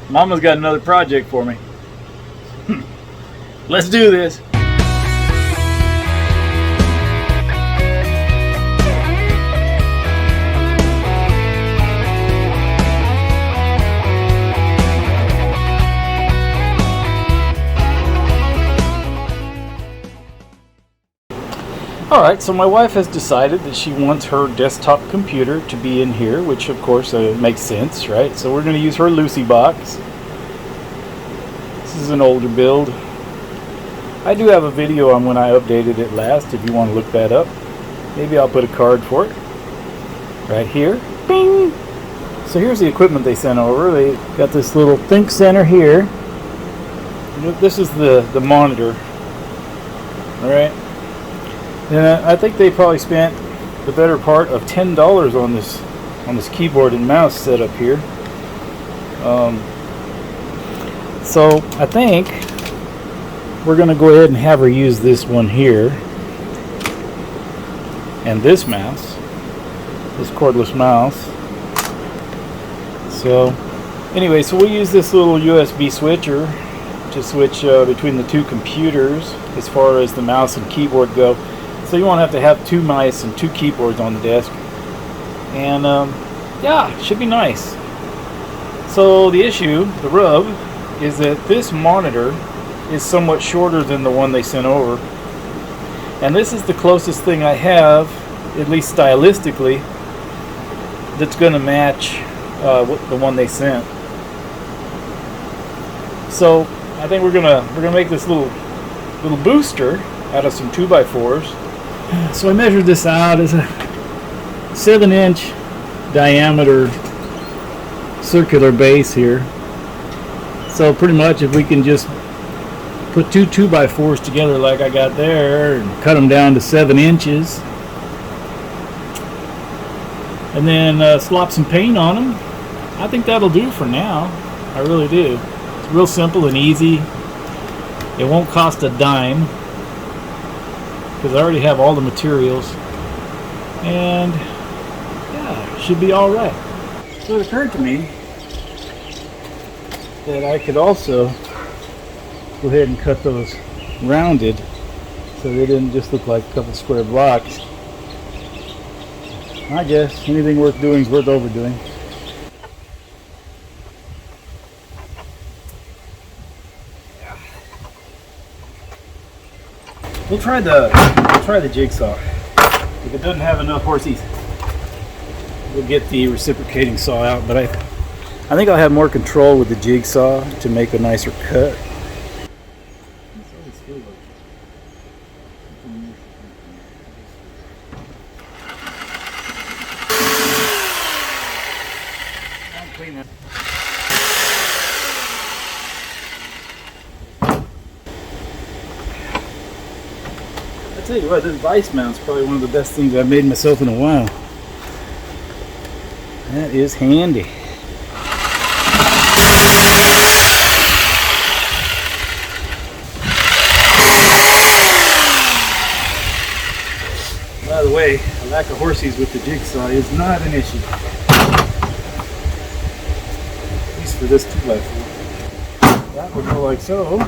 Mama's got another project for me. Let's do this. Alright, so my wife has decided that she wants her desktop computer to be in here, which of course makes sense, right? So we're going to use her Lucy box. This is an older build. I do have a video on when I updated it last, if you want to look that up. Maybe I'll put a card for it. Right here. Bing! So here's the equipment they sent over. They got this little Think Center here. This is the monitor. Alright. And I think they probably spent the better part of $10 on this keyboard and mouse setup here. So I think we're going to go ahead and have her use this one here and this mouse, this cordless mouse. So anyway, so we'll use this little USB switcher to switch between the two computers as far as the mouse and keyboard go. So you won't have to have two mice and two keyboards on the desk. And yeah, should be nice. So the issue, the rub, is that this monitor is somewhat shorter than the one they sent over. And this is the closest thing I have, at least stylistically, that's going to match the one they sent. So I think we're gonna make this little booster out of some 2x4s. So I measured this out as a 7-inch diameter circular base here. So pretty much if we can just put two 2x4s together like I got there and cut them down to 7 inches and then slop some paint on them, I think that'll do for now. I really do. It's real simple and easy. It won't cost a dime, because I already have all the materials, and yeah, should be all right. So it occurred to me that I could also go ahead and cut those rounded so they didn't just look like a couple square blocks. I guess anything worth doing is worth overdoing. We'll try the jigsaw. If it doesn't have enough horsies, we'll get the reciprocating saw out. But I think I'll have more control with the jigsaw to make a nicer cut. I tell you what, this vice mount's probably one of the best things I've made myself in a while. That is handy. By the way, a lack of horsies with the jigsaw is not an issue. At least for this 2x4. That would go like so.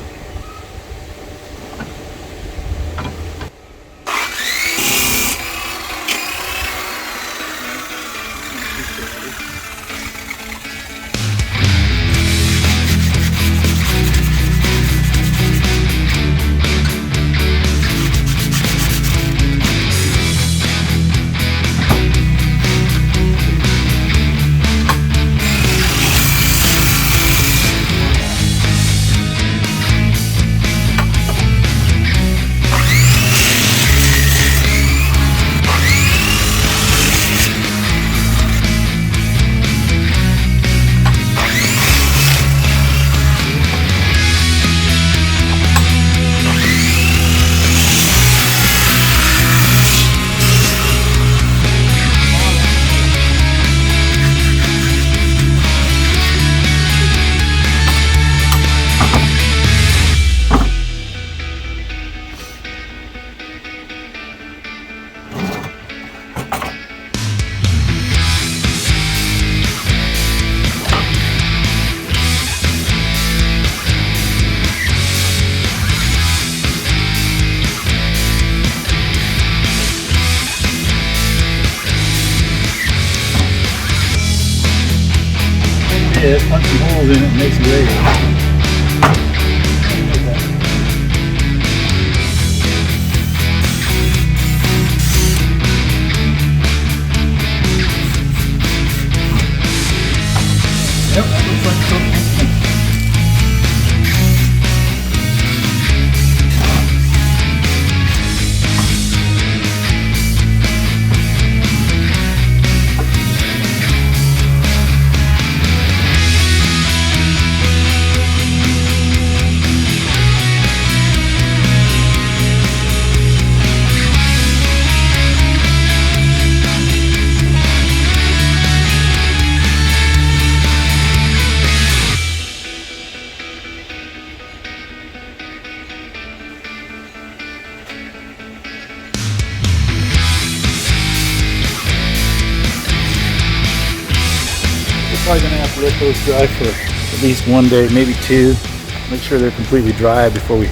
it, punch some holes in it, and make some radios. Yep, that looks like something. Probably gonna have to let those dry for at least one day, maybe two. Make sure they're completely dry before we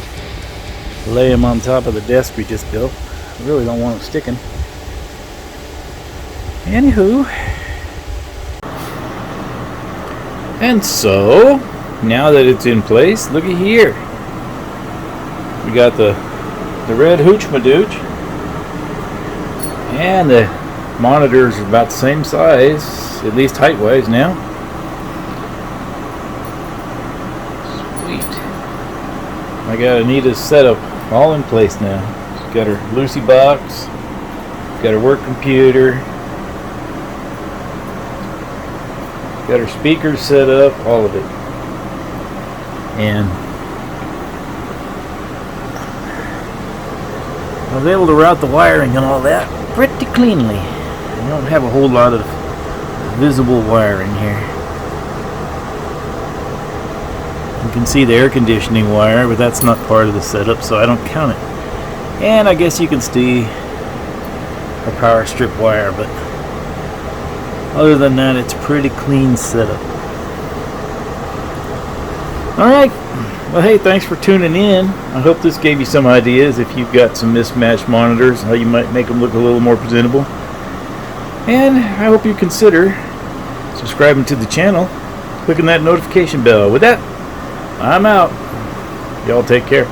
lay them on top of the desk we just built. I really don't want them sticking. Anywho, and so now that it's in place, look at here. We got the red hooch madooch, and the monitors are about the same size, at least height wise now. Sweet. I got Anita's setup all in place now. She's got her Lucy box, got her work computer, got her speakers set up, all of it. And I was able to route the wiring and all that pretty cleanly. I don't have a whole lot of visible wiring here. You can see the air conditioning wire, but that's not part of the setup, so I don't count it. And I guess you can see a power strip wire, but other than that, it's a pretty clean setup. Alright, well hey, thanks for tuning in. I hope this gave you some ideas if you've got some mismatched monitors, how you might make them look a little more presentable. And I hope you consider subscribing to the channel, clicking that notification bell. With that, I'm out. Y'all take care.